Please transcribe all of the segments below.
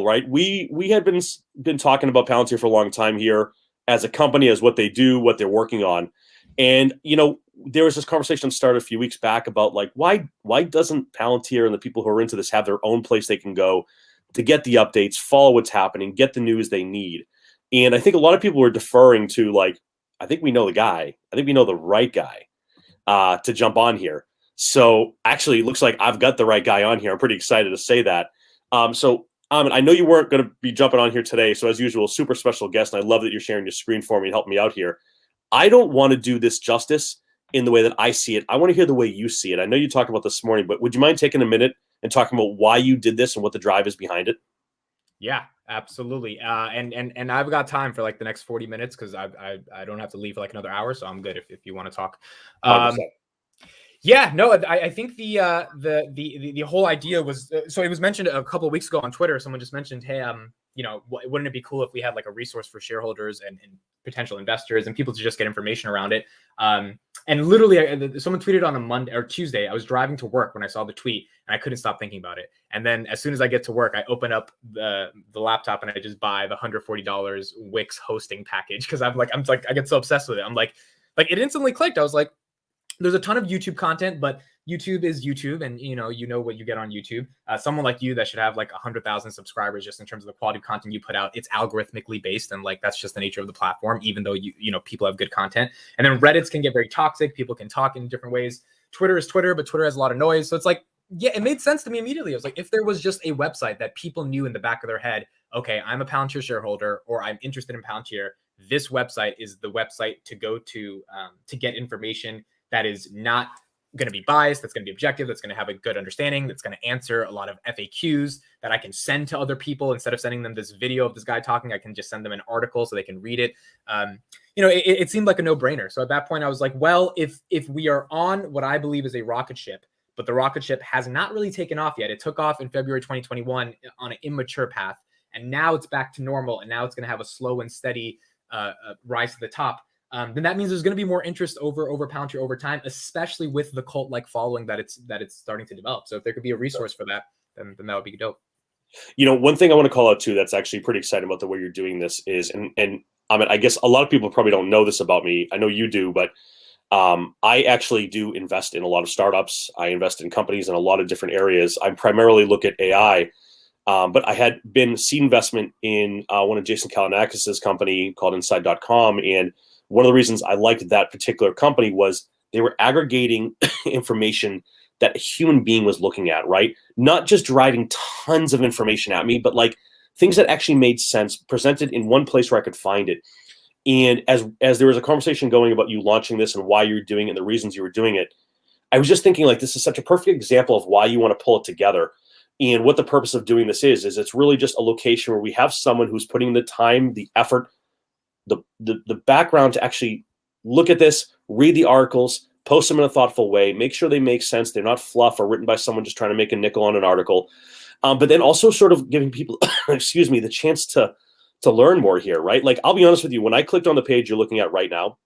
right? We had been talking about Palantir for a long time here as a company, as what they do, what they're working on. And there was this conversation started a few weeks back about like why doesn't Palantir and the people who are into this have their own place they can go to get the updates, follow what's happening, get the news they need. And I think a lot of people were deferring to like, I think we know the guy. I think we know the right guy to jump on here. So actually, it looks like I've got the right guy on here. I'm pretty excited to say that. I know you weren't going to be jumping on here today. So as usual, super special guest. And I love that you're sharing your screen for me and helping me out here. I don't want to do this justice in the way that I see it. I want to hear the way you see it. I know you talked about this morning, but would you mind taking a minute and talking about why you did this and what the drive is behind it? Yeah, absolutely. And I've got time for like the next 40 minutes because I don't have to leave for like another hour. So I'm good if you want to talk. Yeah, no, I think the whole idea was, so it was mentioned a couple of weeks ago on Twitter. Someone just mentioned, hey, wouldn't it be cool if we had like a resource for shareholders and potential investors and people to just get information around it? And literally, someone tweeted on a Monday or Tuesday. I was driving to work when I saw the tweet, and I couldn't stop thinking about it. And then as soon as I get to work, I open up the laptop and I just buy the $140 Wix hosting package because I get so obsessed with it. I'm like it instantly clicked. I was like, there's a ton of YouTube content, but YouTube is YouTube, and you know what you get on YouTube. Someone like you that should have like 100,000 subscribers just in terms of the quality of content you put out. It's algorithmically based, and like that's just the nature of the platform. Even though people have good content, and then Reddits can get very toxic. People can talk in different ways. Twitter is Twitter, but Twitter has a lot of noise. So it's like, yeah, it made sense to me immediately. I was like, if there was just a website that people knew in the back of their head, okay, I'm a Palantir shareholder, or I'm interested in Palantir. This website is the website to go to get information that is not going to be biased, that's going to be objective, that's going to have a good understanding, that's going to answer a lot of FAQs that I can send to other people. Instead of sending them this video of this guy talking, I can just send them an article so they can read it. It seemed like a no-brainer. So at that point, I was like, well, if we are on what I believe is a rocket ship, but the rocket ship has not really taken off yet. It took off in February 2021 on an immature path, and now it's back to normal, and now it's going to have a slow and steady rise to the top. Then that means there's going to be more interest over Palantir over time, especially with the cult-like following that it's starting to develop. So if there could be a resource for that, then that would be dope. One thing I want to call out too that's actually pretty exciting about the way you're doing this is, and I guess a lot of people probably don't know this about me. I know you do, but I actually do invest in a lot of startups. I invest in companies in a lot of different areas. I primarily look at AI, but I had been seed investment in one of Jason Kalinakis' company called Inside.com, and one of the reasons I liked that particular company was they were aggregating information that a human being was looking at, right? Not just driving tons of information at me, but like things that actually made sense presented in one place where I could find it. And as there was a conversation going about you launching this and why you're doing it and the reasons you were doing it, I was just thinking like this is such a perfect example of why you want to pull it together. And what the purpose of doing this is it's really just a location where we have someone who's putting the time, the effort, the background to actually look at this, read the articles, post them in a thoughtful way, make sure they make sense. They're not fluff or written by someone just trying to make a nickel on an article. But then also sort of giving people, the chance to learn more here, right? Like, I'll be honest with you, when I clicked on the page you're looking at right now,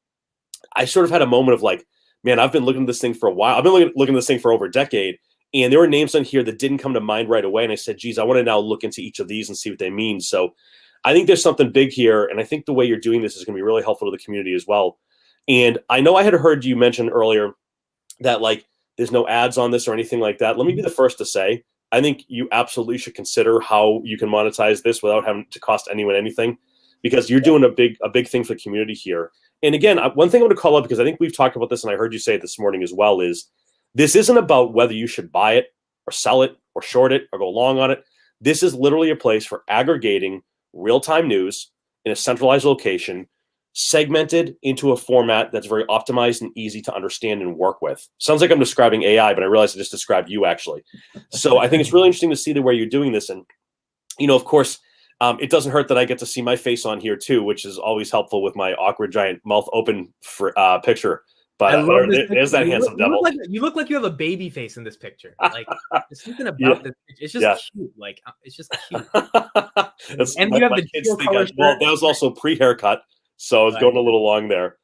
I sort of had a moment of like, man, I've been looking at this thing for a while. I've been looking at this thing for over a decade. And there were names on here that didn't come to mind right away. And I said, geez, I want to now look into each of these and see what they mean. So I think there's something big here, and I think the way you're doing this is going to be really helpful to the community as well. And I know I had heard you mention earlier that like there's no ads on this or anything like that. Let me be the first to say, I think you absolutely should consider how you can monetize this without having to cost anyone anything, because you're doing a big thing for the community here. And again, one thing I want to call out, because I think we've talked about this and I heard you say it this morning as well, is this isn't about whether you should buy it or sell it or short it or go long on it. This is literally a place for aggregating real-time news in a centralized location, segmented into a format that's very optimized and easy to understand and work with. Sounds like I'm describing AI, but I realized I just described you actually. So I think it's really interesting to see the way you're doing this. And, of course, it doesn't hurt that I get to see my face on here too, which is always helpful with my awkward giant mouth open picture. But there's that handsome devil. You look like you have a baby face in this picture. Like, there's something about this picture. It's just cute. Like, it's just cute. And you have the kids think well, that was also pre-haircut, so I was going a little long there.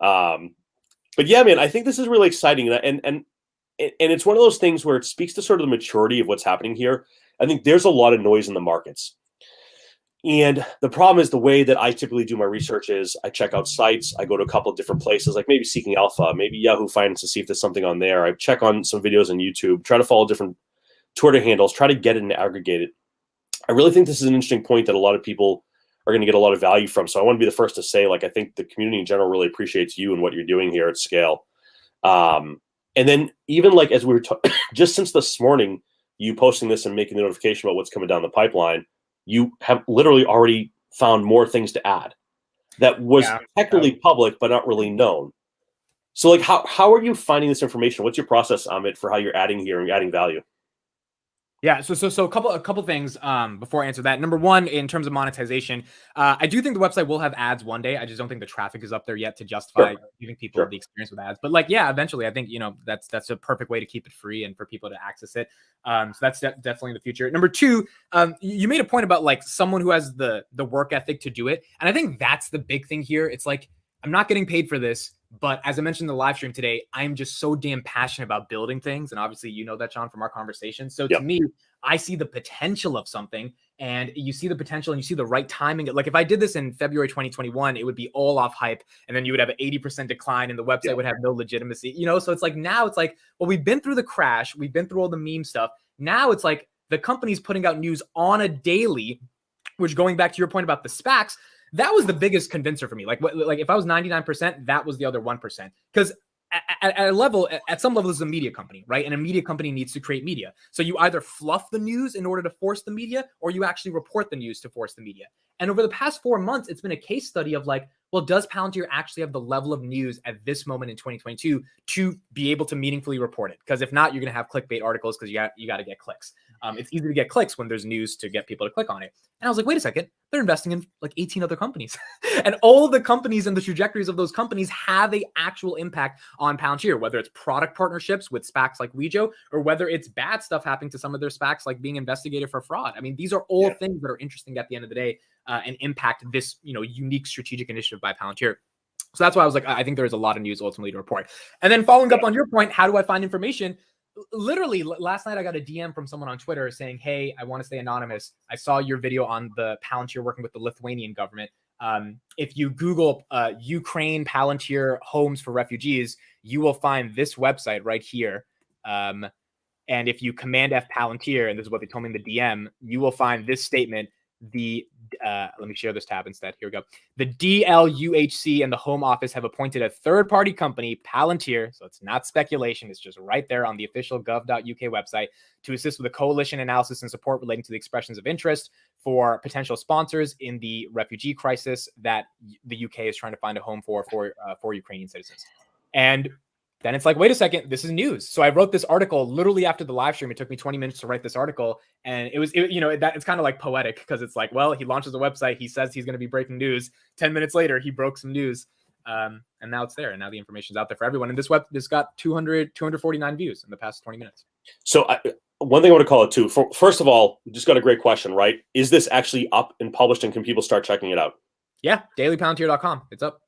But yeah, man, I think this is really exciting, and it's one of those things where it speaks to sort of the maturity of what's happening here. I think there's a lot of noise in the markets, And the problem is the way that I typically do my research is I check out sites. I go to a couple of different places, like maybe Seeking Alpha, maybe Yahoo Finance to see if there's something on there. I check on some videos on YouTube, try to follow different Twitter handles, try to get it and aggregate it. I really think this is an interesting point that a lot of people are going to get a lot of value from. So I want to be the first to say, like, I think the community in general really appreciates you and what you're doing here at scale. And then even like as we were just since this morning, you posting this and making the notification about what's coming down the pipeline, you have literally already found more things to add that was technically public but not really known. So like how are you finding this information? What's your process, Amit, for how you're adding here and adding value? Yeah, so a couple things before I answer that. Number one, in terms of monetization, I do think the website will have ads one day. I just don't think the traffic is up there yet to justify giving people the experience with ads. But like, yeah, eventually, I think that's a perfect way to keep it free and for people to access it. So that's definitely in the future. Number two, you made a point about like someone who has the work ethic to do it, and I think that's the big thing here. It's like I'm not getting paid for this. But as I mentioned in the live stream today, I'm just so damn passionate about building things. And obviously, you know that, John, from our conversation. So to me, I see the potential of something, and you see the potential and you see the right timing. Like if I did this in February 2021, it would be all off hype. And then you would have an 80% decline and the website would have no legitimacy, So it's like now it's like, well, we've been through the crash. We've been through all the meme stuff. Now it's like the company's putting out news on a daily, which going back to your point about the SPACs, that was the biggest convincer for me. Like if I was 99%, that was the other 1%. Because at some level, this is a media company, right? And a media company needs to create media. So you either fluff the news in order to force the media, or you actually report the news to force the media. And over the past 4 months, it's been a case study of like, well, does Palantir actually have the level of news at this moment in 2022 to be able to meaningfully report it? Because if not, you're going to have clickbait articles because you got to get clicks. It's easy to get clicks when there's news to get people to click on it. And I was like, wait a second, they're investing in like 18 other companies. And all of the companies and the trajectories of those companies have an actual impact on Palantir, whether it's product partnerships with SPACs like Wejo, or whether it's bad stuff happening to some of their SPACs, like being investigated for fraud. I mean, these are all things that are interesting at the end of the day and impact this, unique strategic initiative by Palantir. So that's why I was like, I think there's a lot of news ultimately to report. And then following up on your point, how do I find information? Literally last night I got a DM from someone on Twitter saying, hey, I want to stay anonymous. I saw your video on the Palantir working with the Lithuanian government. If you Google Ukraine Palantir homes for refugees, you will find this website right here. And if you Command F Palantir, and this is what they told me in the DM, you will find this statement. Let me share this tab instead. Here we go. The DLUHC and the Home Office have appointed a third-party company, Palantir, so it's not speculation, it's just right there on the official gov.uk website, to assist with a coalition analysis and support relating to the expressions of interest for potential sponsors in the refugee crisis that the UK is trying to find a home for Ukrainian citizens. And then it's like, wait a second, this is news. So I wrote this article literally after the live stream. It took me 20 minutes to write this article. And it's kind of like poetic because it's like, well, he launches a website. He says he's going to be breaking news. 10 minutes later, he broke some news. And now it's there. And now the information's out there for everyone. And this got 249 views in the past 20 minutes. So one thing I want to call it too, first of all, we just got a great question, right? Is this actually up and published and can people start checking it out? Yeah, dailypalantir.com. It's up.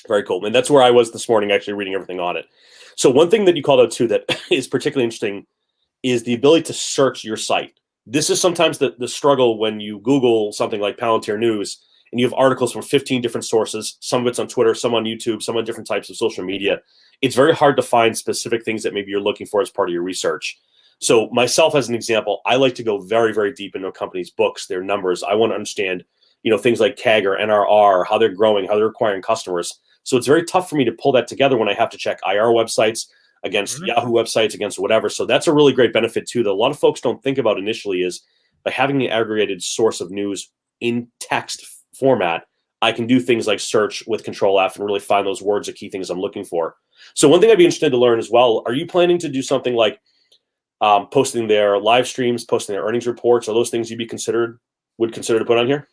Very cool. And that's where I was this morning, actually reading everything on it. So one thing that you called out too that is particularly interesting is the ability to search your site. This is sometimes the struggle when you Google something like Palantir News and you have articles from 15 different sources, some of it's on Twitter, some on YouTube, some on different types of social media. It's very hard to find specific things that maybe you're looking for as part of your research. So myself, as an example, I like to go very, very deep into a company's books, their numbers. I want to understand, things like CAG or NRR, how they're growing, how they're acquiring customers. So it's very tough for me to pull that together when I have to check IR websites against Yahoo websites, against whatever. So that's a really great benefit too that a lot of folks don't think about initially is by having the aggregated source of news in text format, I can do things like search with Control F and really find those words or key things I'm looking for. So one thing I'd be interested to learn as well, are you planning to do something like posting their live streams, posting their earnings reports? Are those things you'd would consider to put on here?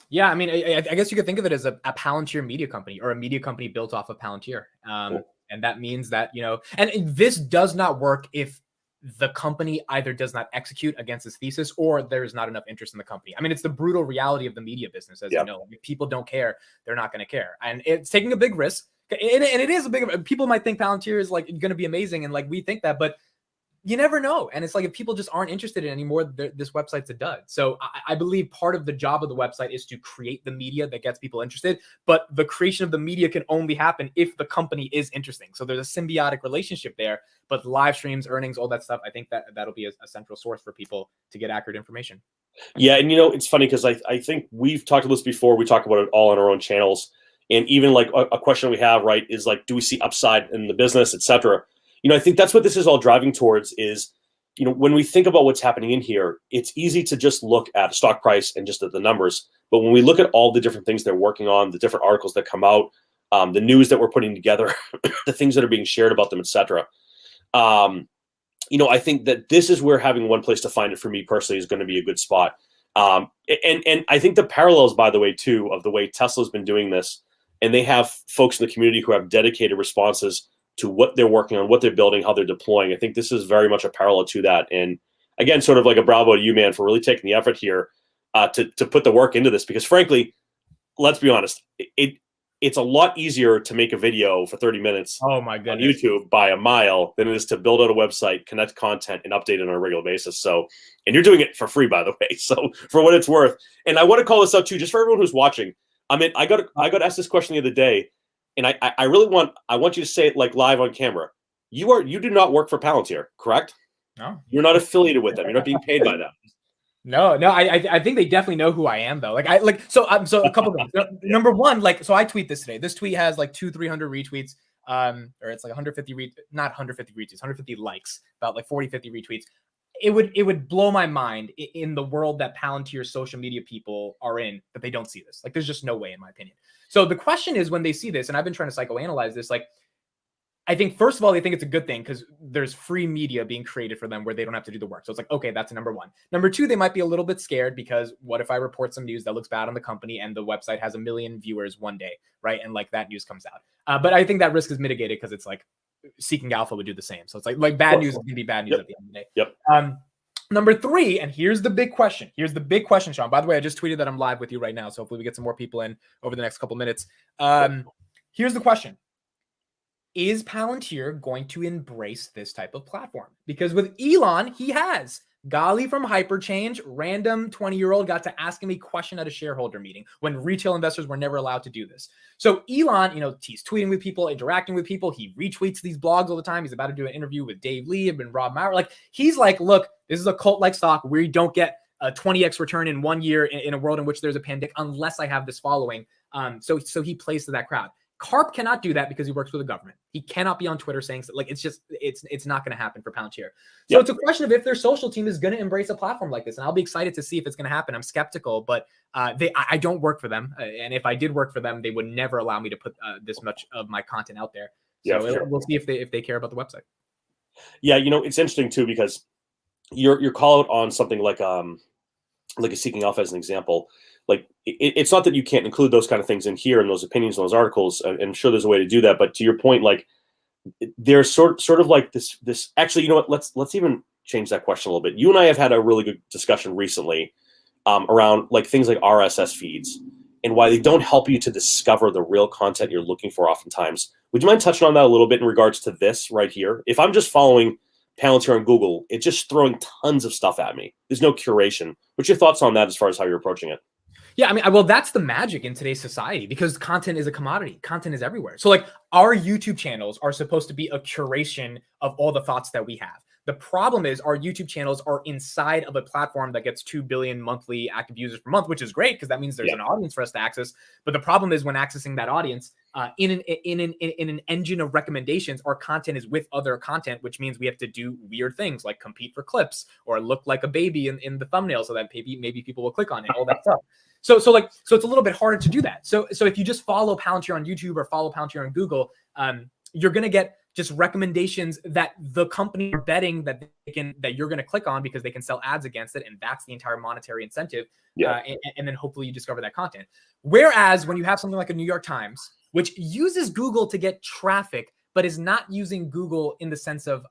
Yeah, I mean, I guess you could think of it as a Palantir media company or a media company built off of Palantir. Cool. And that means that, and this does not work if the company either does not execute against its thesis or there's not enough interest in the company. I mean, it's the brutal reality of the media business, as you know. If people don't care, they're not going to care. And it's taking a big risk. And it is a big, people might think Palantir is like going to be amazing. And like, we think that, but you never know. And it's like, if people just aren't interested in it anymore, this website's a dud. So I believe part of the job of the website is to create the media that gets people interested, but the creation of the media can only happen if the company is interesting. So there's a symbiotic relationship there, but live streams, earnings, all that stuff, I think that'll be a central source for people to get accurate information. Yeah, and it's funny because I think we've talked about this before. We talk about it all on our own channels, and even like a question we have, right, is like, do we see upside in the business, etc. I think that's what this is all driving towards. Is when we think about what's happening in here, it's easy to just look at a stock price and just at the numbers. But when we look at all the different things they're working on, the different articles that come out, the news that we're putting together, the things that are being shared about them, etc. I think that this is where having one place to find it for me personally is going to be a good spot. And I think the parallels, by the way, too, of the way Tesla's been doing this, and they have folks in the community who have dedicated responses to what they're working on, what they're building, how they're deploying. I think this is very much a parallel to that. And again, sort of like a bravo to you, man, for really taking the effort here to put the work into this, because frankly, let's be honest, it's a lot easier to make a video for 30 minutes on YouTube by a mile than it is to build out a website, connect content, and update it on a regular basis. So, and you're doing it for free, by the way. So for what it's worth. And I want to call this out too, just for everyone who's watching. I mean, I got asked this question the other day, and I really want you to say it like live on camera. You do not work for Palantir, correct? No. You're not affiliated with them. You're not being paid by them. No, I think they definitely know who I am though. So a couple things. Number one, so I tweet this today. This tweet has like 200-300 retweets, or it's like 150 not 150 retweets, 150 likes, about like 40-50 retweets. It would blow my mind in the world that Palantir social media people are in that they don't see this. Like, there's just no way, in my opinion. So the question is, when they see this, and I've been trying to psychoanalyze this, like, I think, first of all, they think it's a good thing because there's free media being created for them where they don't have to do the work. So it's like, okay, that's number one. Number two, they might be a little bit scared because what if I report some news that looks bad on the company and the website has 1 million viewers one day, right? And like that news comes out. But I think that risk is mitigated because it's like Seeking Alpha would do the same. So it's like bad news can be bad news at the end of the day. Yep. Number three, and here's the big question. Here's the big question, Sean. By the way, I just tweeted that I'm live with you right now. So hopefully we get some more people in over the next couple minutes. Here's the question. Is Palantir going to embrace this type of platform? Because with Elon, he has. Gali from Hyperchange, random 20-year-old, got to ask him a question at a shareholder meeting when retail investors were never allowed to do this. So Elon, he's tweeting with people, interacting with people. He retweets these blogs all the time. He's about to do an interview with Dave Lee and Rob Maurer. Like, he's like, look, this is a cult-like stock where you don't get a 20x return in 1 year in a world in which there's a pandemic unless I have this following. So he plays to that crowd. Karp cannot do that because he works with the government. He cannot be on Twitter saying, like, it's not going to happen for Palantir. So It's a question of if their social team is going to embrace a platform like this. And I'll be excited to see if it's going to happen. I'm skeptical, but I don't work for them. And if I did work for them, they would never allow me to put this much of my content out there. So we'll see if they care about the website. Yeah, it's interesting too, because your call out on something like a Seeking Alpha as an example. Like, it's not that you can't include those kind of things in here and those opinions and those articles. And I'm sure there's a way to do that. But to your point, like, there's sort of like this. Actually, you know what? Let's even change that question a little bit. You and I have had a really good discussion recently around like things like RSS feeds and why they don't help you to discover the real content you're looking for oftentimes. Would you mind touching on that a little bit in regards to this right here? If I'm just following Palantir on Google, it's just throwing tons of stuff at me. There's no curation. What's your thoughts on that as far as how you're approaching it? Yeah, I mean, well, that's the magic in today's society because content is a commodity. Content is everywhere. So like our YouTube channels are supposed to be a curation of all the thoughts that we have. The problem is our YouTube channels are inside of a platform that gets 2 billion monthly active users per month, which is great because that means there's an audience for us to access. But the problem is when accessing that audience in an engine of recommendations, our content is with other content, which means we have to do weird things like compete for clips or look like a baby in the thumbnail so that maybe people will click on it, all that stuff. So it's a little bit harder to do that. So if you just follow Palantir on YouTube or follow Palantir on Google, you're going to get just recommendations that the company are betting that you're going to click on because they can sell ads against it. And that's the entire monetary incentive. And then hopefully you discover that content. Whereas when you have something like a New York Times, which uses Google to get traffic, but is not using Google in the sense of,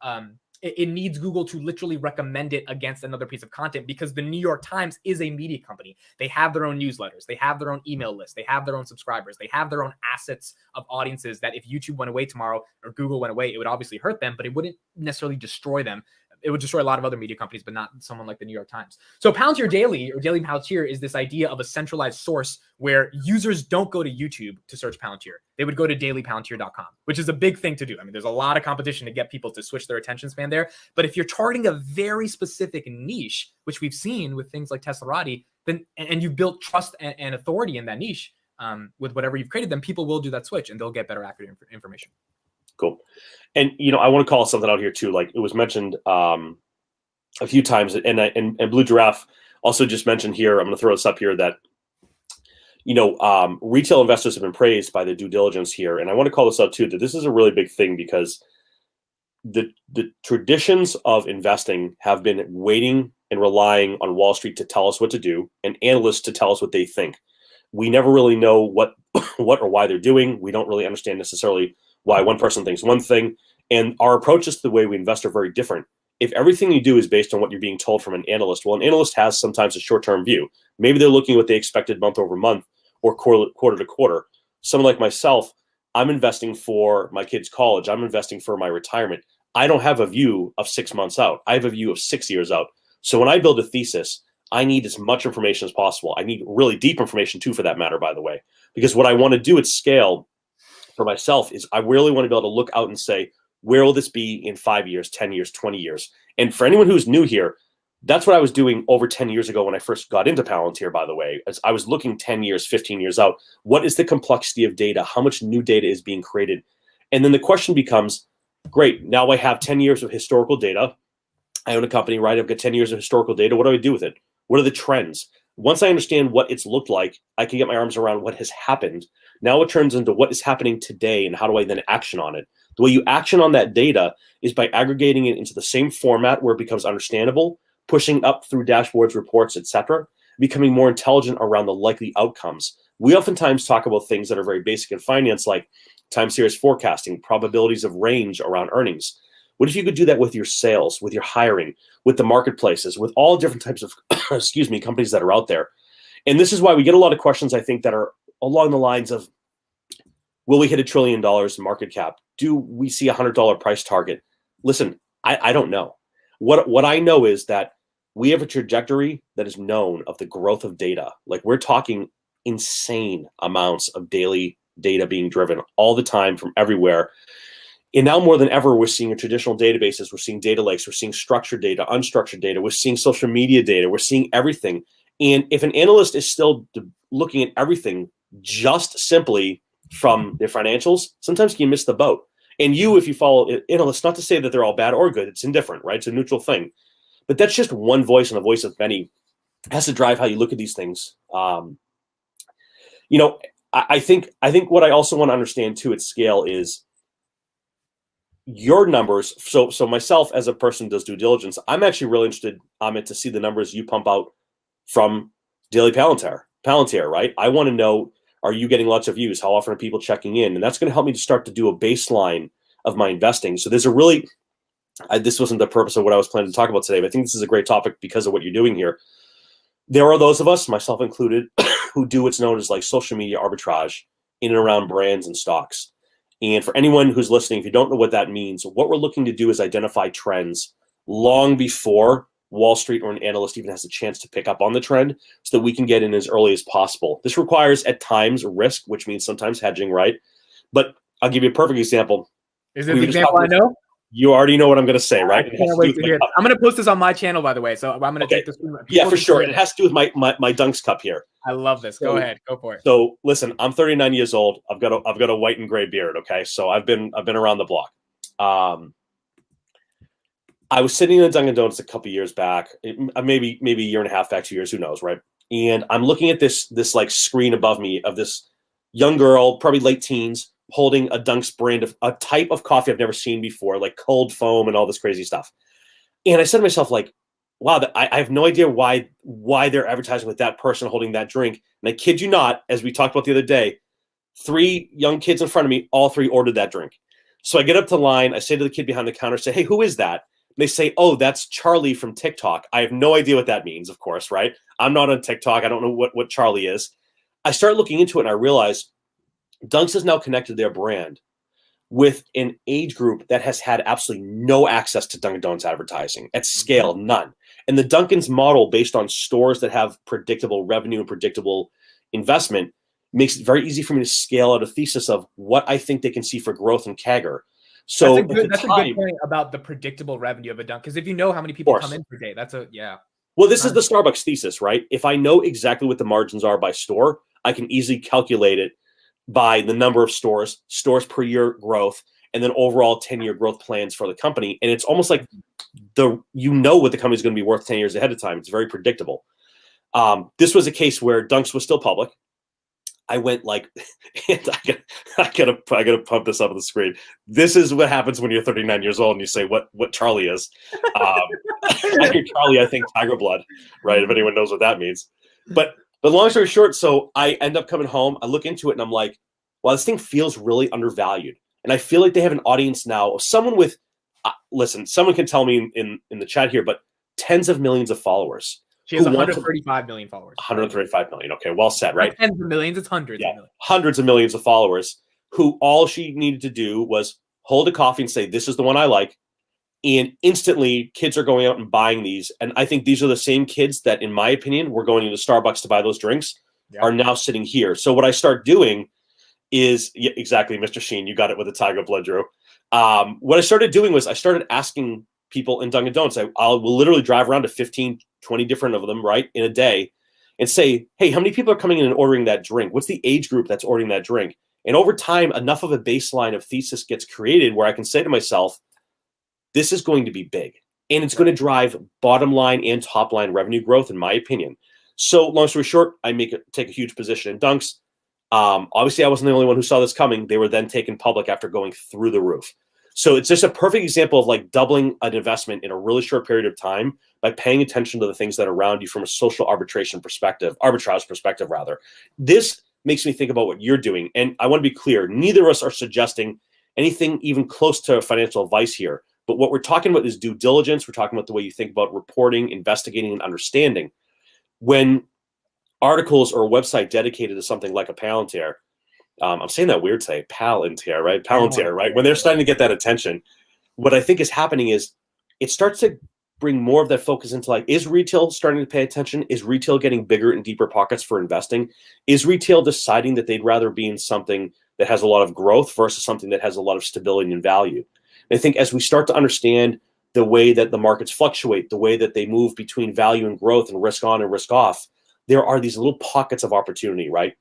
it needs Google to literally recommend it against another piece of content because the New York Times is a media company. They have their own newsletters. They have their own email list. They have their own subscribers. They have their own assets of audiences that if YouTube went away tomorrow or Google went away, it would obviously hurt them, but it wouldn't necessarily destroy them. it would destroy a lot of other media companies, but not someone like the New York Times. So Palantir Daily or Daily Palantir is this idea of a centralized source where users don't go to YouTube to search Palantir. They would go to dailypalantir.com, which is a big thing to do. I mean, there's a lot of competition to get people to switch their attention span there. But if you're targeting a very specific niche, which we've seen with things like Teslarati, then and you've built trust and authority in that niche with whatever you've created, then people will do that switch and they'll get better, accurate information. Cool. And, I want to call something out here too. Like it was mentioned a few times, and Blue Giraffe also just mentioned here, I'm going to throw this up here, that, retail investors have been praised by the due diligence here. And I want to call this out too, that this is a really big thing because the traditions of investing have been waiting and relying on Wall Street to tell us what to do and analysts to tell us what they think. We never really know what or why they're doing. We don't really understand necessarily why one person thinks one thing. And our approaches to the way we invest are very different. If everything you do is based on what you're being told from an analyst, well, an analyst has sometimes a short-term view. Maybe they're looking at what they expected month over month or quarter to quarter. Someone like myself, I'm investing for my kids' college. I'm investing for my retirement. I don't have a view of 6 months out. I have a view of 6 years out. So when I build a thesis, I need as much information as possible. I need really deep information too, for that matter, by the way, because what I want to do at scale for myself is I really want to be able to look out and say, where will this be in 5 years, 10 years, 20 years? And for anyone who's new here, that's what I was doing over 10 years ago when I first got into Palantir, by the way, as I was looking 10 years, 15 years out. What is the complexity of data? How much new data is being created? And then the question becomes, great, now I have 10 years of historical data. I own a company, right? I've got 10 years of historical data. What do I do with it? What are the trends? Once I understand what it's looked like, I can get my arms around what has happened. Now it turns into what is happening today and how do I then action on it? The way you action on that data is by aggregating it into the same format where it becomes understandable, pushing up through dashboards, reports, etc., becoming more intelligent around the likely outcomes. We oftentimes talk about things that are very basic in finance, like time series forecasting, probabilities of range around earnings. What if you could do that with your sales, with your hiring, with the marketplaces, with all different types of, companies that are out there? And this is why we get a lot of questions, I think, that are along the lines of, will we hit $1 trillion in market cap? Do we see a $100 price target? Listen, I don't know. What I know is that we have a trajectory that is known of the growth of data. Like we're talking insane amounts of daily data being driven all the time from everywhere. And now more than ever, we're seeing in traditional databases, we're seeing data lakes, we're seeing structured data, unstructured data, we're seeing social media data, we're seeing everything. And if an analyst is still looking at everything just simply from their financials, sometimes you miss the boat. And you, if you follow analysts, not to say that they're all bad or good, it's indifferent, right? It's a neutral thing. But that's just one voice, and a voice of many. It has to drive how you look at these things. I think what I also want to understand too at scale is your numbers. So myself as a person who does due diligence, I'm actually really interested, Amit, to see the numbers you pump out from Daily Palantir, right? I want to know, are you getting lots of views? How often are people checking in? And that's going to help me to start to do a baseline of my investing. So there's a really, this wasn't the purpose of what I was planning to talk about today, but I think this is a great topic because of what you're doing here. There are those of us, myself included, who do what's known as like social media arbitrage in and around brands and stocks. And for anyone who's listening, if you don't know what that means, what we're looking to do is identify trends long before Wall Street or an analyst even has a chance to pick up on the trend so that we can get in as early as possible. This requires at times risk, which means sometimes hedging, right? But I'll give you a perfect example. Is it the example I know? You already know what I'm going to say, right? I can't wait to hear it. I'm going to post this on my channel, by the way. So I'm going to take this. Yeah, for sure. It has to do with my Dunks cup here. I love this. Go ahead. Go for it. So listen, I'm 39 years old. I've got a white and gray beard. Okay. So I've been around the block. I was sitting in a Dunkin' Donuts a couple years back, maybe a year and a half back, 2 years, who knows, right? And I'm looking at this like screen above me of this young girl, probably late teens, holding a Dunks brand of a type of coffee I've never seen before, like cold foam and all this crazy stuff. And I said to myself, like, wow, I have no idea why they're advertising with that person holding that drink. And I kid you not, as we talked about the other day, 3 young kids in front of me, all 3 ordered that drink. So I get up to line. I say to the kid behind the counter, say, hey, who is that? They say, oh, that's Charlie from TikTok. I have no idea what that means, of course, right? I'm not on TikTok. I don't know what Charlie is. I start looking into it and I realize Dunks is now connected to their brand with an age group that has had absolutely no access to Dunkin' Donuts advertising at scale, none. And the Dunkin's model, based on stores that have predictable revenue and predictable investment, makes it very easy for me to scale out a thesis of what I think they can see for growth and CAGR. So that's a good point about the predictable revenue of a Dunk, because if you know how many people come in per day, that's Well, this is the Starbucks thesis, right? If I know exactly what the margins are by store, I can easily calculate it by the number of stores per year growth, and then overall 10-year growth plans for the company. And it's almost like what the company's going to be worth 10 years ahead of time. It's very predictable. This was a case where Dunks was still public. I went like, and I gotta pump this up on the screen. This is what happens when you're 39 years old and you say what Charlie is. I hear Charlie, I think Tiger Blood, right? If anyone knows what that means. But long story short, so I end up coming home. I look into it and I'm like, wow, this thing feels really undervalued. And I feel like they have an audience now of someone with, listen, someone can tell me in the chat here, but tens of millions of followers. She has 135 million followers. 135 million. Okay, well said, right? Not tens of millions, it's hundreds of millions. Hundreds of millions of followers who all she needed to do was hold a coffee and say, this is the one I like. And instantly kids are going out and buying these. And I think these are the same kids that, in my opinion, were going into Starbucks to buy those drinks, are now sitting here. So what I start doing is, exactly, Mr. Sheen, you got it with the Tiger Blood, Drew. What I started doing was I started asking people in Dunkin' Donuts. I will literally drive around to 15, 20 different of them, right, in a day, and say, hey, how many people are coming in and ordering that drink? What's the age group that's ordering that drink? And over time, enough of a baseline of thesis gets created where I can say to myself, this is going to be big. And it's going to drive bottom line and top line revenue growth, in my opinion. So long story short, I take a huge position in Dunks. Obviously, I wasn't the only one who saw this coming. They were then taken public after going through the roof. So it's just a perfect example of like doubling an investment in a really short period of time by paying attention to the things that are around you from a social arbitrage perspective. This makes me think about what you're doing. And I want to be clear, neither of us are suggesting anything even close to financial advice here. But what we're talking about is due diligence. We're talking about the way you think about reporting, investigating, and understanding. When articles or a website dedicated to something like a Palantir, I'm saying that weird today, Palantir, right? Palantir, right? When they're starting to get that attention, what I think is happening is it starts to bring more of that focus into like, is retail starting to pay attention? Is retail getting bigger and deeper pockets for investing? Is retail deciding that they'd rather be in something that has a lot of growth versus something that has a lot of stability and value? And I think as we start to understand the way that the markets fluctuate, the way that they move between value and growth and risk on and risk off, there are these little pockets of opportunity, right,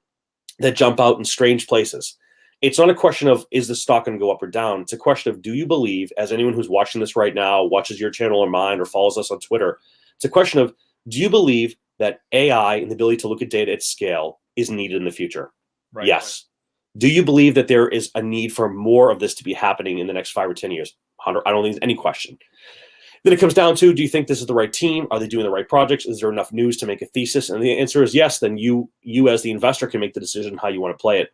that jump out in strange places. It's not a question of, is the stock going to go up or down? It's a question of, do you believe, as anyone who's watching this right now, watches your channel or mine, or follows us on Twitter, it's a question of, do you believe that AI and the ability to look at data at scale is needed in the future? Right, yes. Right. Do you believe that there is a need for more of this to be happening in the next 5 or 10 years? I don't think there's any question. Then it comes down to, do you think this is the right team? Are they doing the right projects? Is there enough news to make a thesis? And the answer is yes. Then you as the investor can make the decision how you want to play it.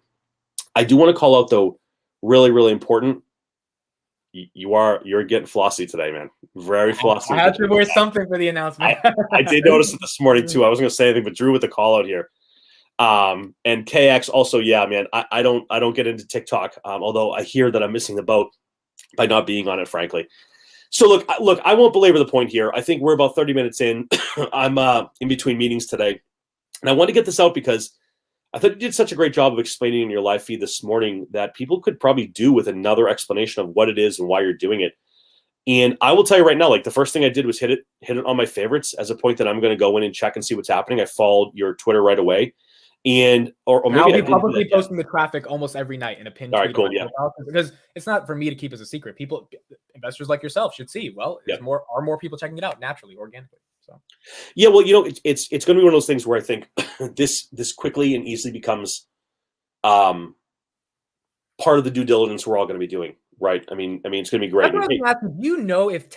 I do want to call out, though, really, really important. You're getting flossy today, man. Very flossy. I had to wear something for the announcement. I did notice it this morning too. I wasn't going to say anything, but Drew with the call out here. And KX also, yeah, man. I don't get into TikTok, although I hear that I'm missing the boat by not being on it, frankly. So look, I won't belabor the point here. I think we're about 30 minutes in. I'm in between meetings today, and I want to get this out because I thought you did such a great job of explaining in your live feed this morning that people could probably do with another explanation of what it is and why you're doing it. And I will tell you right now, like the first thing I did was hit it on my favorites as a point that I'm going to go in and check and see what's happening. I followed your Twitter right away. And or maybe I'll be publicly posting the traffic almost every night in a pinned tweet. Cool, yeah. Because it's not for me to keep as a secret. People, investors like yourself, should see. Well, are more people checking it out naturally, organically. So, yeah, well, it's going to be one of those things where I think this quickly and easily becomes part of the due diligence we're all going to be doing, right? I mean, it's going to be great. Do you know if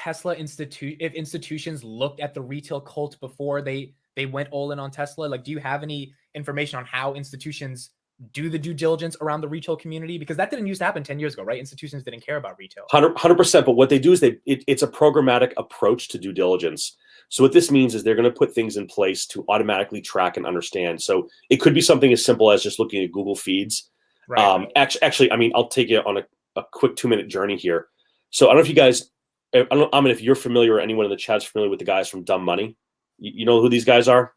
institutions looked at the retail cult before they went all in on Tesla? Like, do you have any information on how institutions do the due diligence around the retail community? Because that didn't used to happen 10 years ago, right? Institutions didn't care about retail. 100%. But what they do is it's a programmatic approach to due diligence. So what this means is they're going to put things in place to automatically track and understand. So it could be something as simple as just looking at Google feeds. Right. Actually, I mean, I'll take you on a quick 2-minute journey here. So I don't know if you guys, I don't, I mean, if you're familiar or anyone in the chat's familiar with the guys from Dumb Money. You know who these guys are?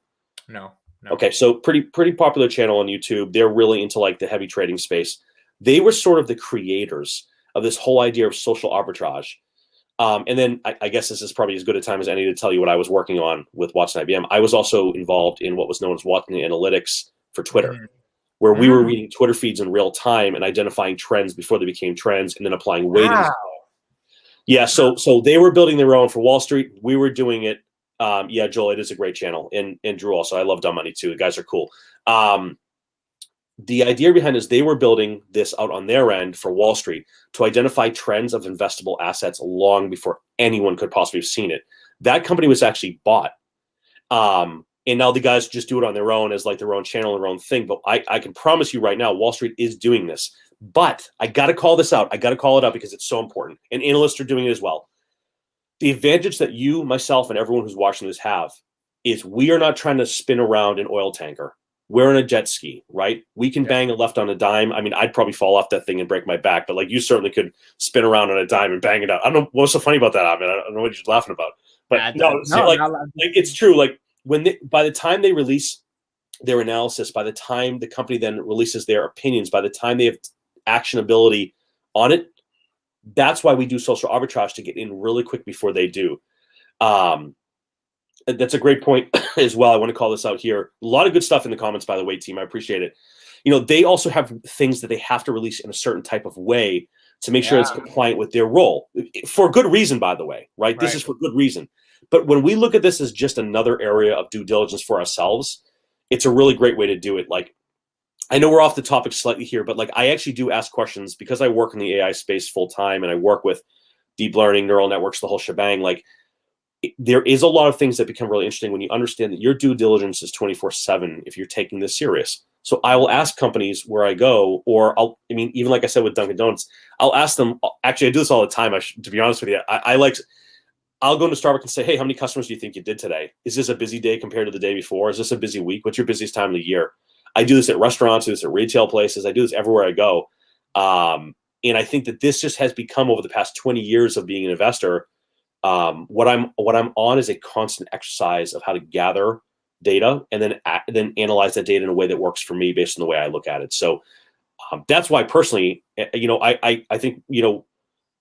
No. Okay, so pretty popular channel on YouTube. They're really into like the heavy trading space. They were sort of the creators of this whole idea of social arbitrage. And then I guess this is probably as good a time as any to tell you what I was working on with Watson IBM. I was also involved in what was known as Watson Analytics for Twitter, where we were reading Twitter feeds in real time and identifying trends before they became trends, and then applying weightings. Wow. Yeah, so they were building their own for Wall Street. We were doing it. Yeah, Joel, it is a great channel, and Drew also. I love Dumb Money too. The guys are cool. The idea behind is they were building this out on their end for Wall Street to identify trends of investable assets long before anyone could possibly have seen it. That company was actually bought. And now the guys just do it on their own as like their own channel, their own thing. But I can promise you right now, Wall Street is doing this. But I got to call this out. I got to call it out because it's so important. And analysts are doing it as well. The advantage that you, myself, and everyone who's watching this have is we are not trying to spin around an oil tanker. We're in a jet ski, right? We can bang a left on a dime. I mean, I'd probably fall off that thing and break my back, but like you certainly could spin around on a dime and bang it out. I don't know what's so funny about that. I mean, I don't know what you're laughing about, but like it's true. Like by the time they release their analysis, by the time the company then releases their opinions, by the time they have actionability on it, that's why we do social arbitrage, to get in really quick before they do. That's a great point as well. I want to call this out here. A lot of good stuff in the comments, by the way, team. I appreciate it. You know, they also have things that they have to release in a certain type of way to make sure it's compliant with their role, for good reason, by the way, right? This is for good reason. But when we look at this as just another area of due diligence for ourselves, it's a really great way to do it. Like, I know we're off the topic slightly here, but like I actually do ask questions because I work in the AI space full time and I work with deep learning, neural networks, the whole shebang. Like, there is a lot of things that become really interesting when you understand that your due diligence is 24/7 if you're taking this serious. So I will ask companies where I go, or even like I said with Dunkin' Donuts, I'll ask them. Actually, I do this all the time. To be honest with you, I'll go into Starbucks and say, hey, how many customers do you think you did today? Is this a busy day compared to the day before? Is this a busy week? What's your busiest time of the year? I do this at restaurants, I do this at retail places, I do this everywhere I go. And I think that this just has become, over the past 20 years of being an investor, what I'm on is a constant exercise of how to gather data and then analyze that data in a way that works for me based on the way I look at it. So that's why personally, I think,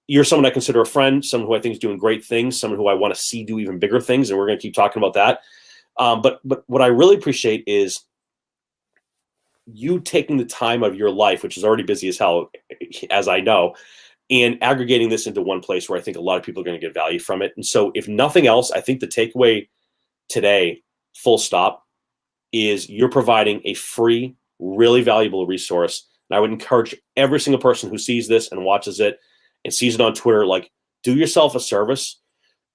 you're someone I consider a friend, someone who I think is doing great things, someone who I want to see do even bigger things, and we're going to keep talking about that. But what I really appreciate is you taking the time of your life, which is already busy as hell, as I know, and aggregating this into one place where I think a lot of people are going to get value from it. And so if nothing else, I think the takeaway today, full stop, is you're providing a free, really valuable resource. And I would encourage every single person who sees this and watches it and sees it on Twitter, like, do yourself a service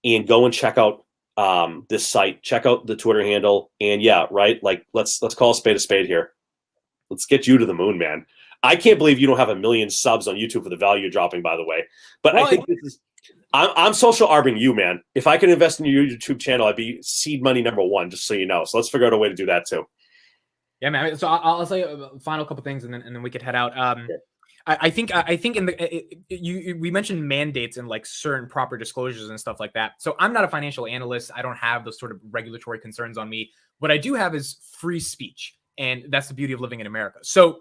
and go and check out this site, check out the Twitter handle. And like, let's call a spade here. Let's get you to the moon, man. I can't believe you don't have 1 million subs on YouTube for the value you're dropping, by the way. But I think I'm social arbing you, man. If I could invest in your YouTube channel, I'd be seed money #1, just so you know. So let's figure out a way to do that too. Yeah, man. So I'll say a final couple things, and then we could head out. I think we mentioned mandates and like certain proper disclosures and stuff like that. So I'm not a financial analyst. I don't have those sort of regulatory concerns on me. What I do have is free speech. And that's the beauty of living in America. So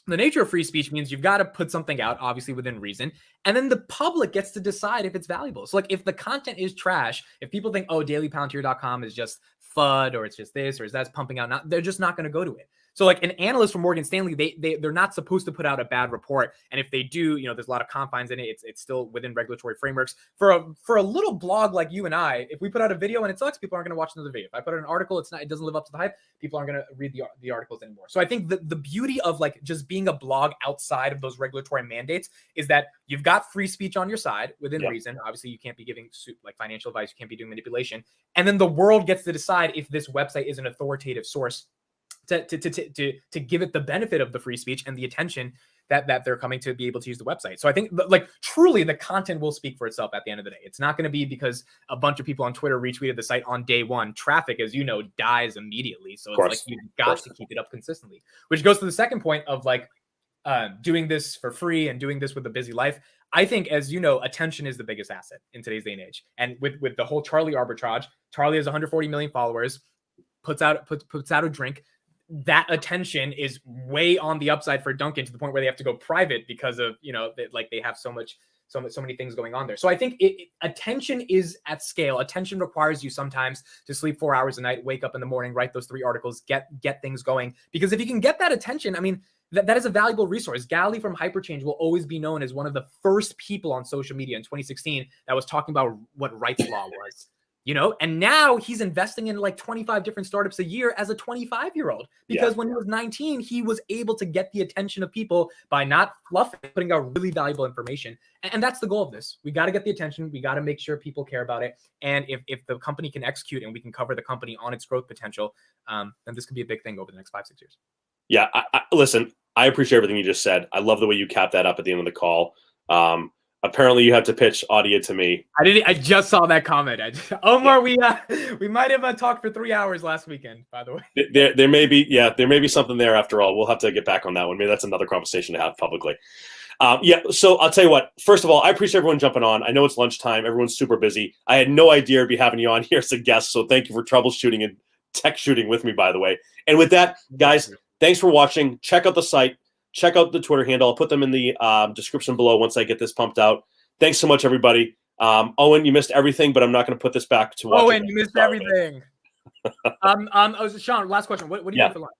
the nature of free speech means you've got to put something out, obviously within reason, and then the public gets to decide if it's valuable. So like if the content is trash, if people think, oh, dailypalantir.com is just FUD, or it's just this, or is that's pumping out, they're just not going to go to it. So like an analyst from Morgan Stanley, they're not supposed to put out a bad report. And if they do, there's a lot of confines in it. It's still within regulatory frameworks. For a little blog like you and I, if we put out a video and it sucks, people aren't going to watch another video. If I put out an article, it doesn't live up to the hype, people aren't going to read the articles anymore. So I think the beauty of like just being a blog outside of those regulatory mandates is that you've got free speech on your side within reason. Obviously, you can't be giving like financial advice, you can't be doing manipulation. And then the world gets to decide if this website is an authoritative source to give it the benefit of the free speech and the attention that they're coming to be able to use the website. So I think like truly the content will speak for itself at the end of the day. It's not going to be because a bunch of people on Twitter retweeted the site on day one. Traffic, as you know, dies immediately. So it's like you've got to keep it up consistently, which goes to the second point of like, doing this for free and doing this with a busy life. I think, as you know, attention is the biggest asset in today's day and age. And with the whole Charlie arbitrage, Charlie has 140 million followers, puts out a drink. That attention is way on the upside for Dunkin' to the point where they have to go private because of, like they have so many things going on there. So I think attention is at scale. Attention requires you sometimes to sleep 4 hours a night, wake up in the morning, write those 3 articles, get things going. Because if you can get that attention, I mean, that is a valuable resource. Gally from Hyperchange will always be known as one of the first people on social media in 2016 that was talking about what rights law was. And now he's investing in like 25 different startups a year as a 25-year-old, because when he was 19, he was able to get the attention of people by not fluffing, putting out really valuable information. And that's the goal of this. We got to get the attention. We got to make sure people care about it. And if the company can execute and we can cover the company on its growth potential, then this could be a big thing over the next 5-6 years. Yeah. Listen, I appreciate everything you just said. I love the way you capped that up at the end of the call. Apparently you had to pitch Audia to me. I just saw that comment. Omar, we might have talked for 3 hours last weekend, by the way. There may be something there after all. We'll have to get back on that one. Maybe that's another conversation to have publicly. So I'll tell you what. First of all, I appreciate everyone jumping on. I know it's lunchtime. Everyone's super busy. I had no idea I'd be having you on here as a guest, so thank you for troubleshooting and tech shooting with me, by the way. And with that, guys, thanks for watching. Check out the site. Check out the Twitter handle. I'll put them in the description below once I get this pumped out. Thanks so much, everybody. Owen, you missed everything, but I'm not going to put this back to watch. Owen, you missed everything. Sean, last question. What do you want for lunch?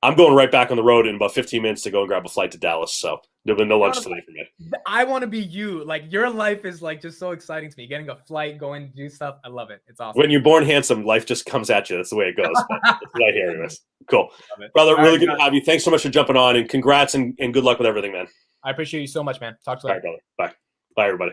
I'm going right back on the road in about 15 minutes to go and grab a flight to Dallas. So there'll be no lunch today for me. I want to be you. Like, your life is like just so exciting to me. Getting a flight, going to do stuff. I love it. It's awesome. When you're born handsome, life just comes at you. That's the way it goes. That's what I hear, anyways. Cool. Brother, really good to have you. Thanks so much for jumping on, and congrats and good luck with everything, man. I appreciate you so much, man. Talk to you later. All right, brother. Bye. Bye, everybody.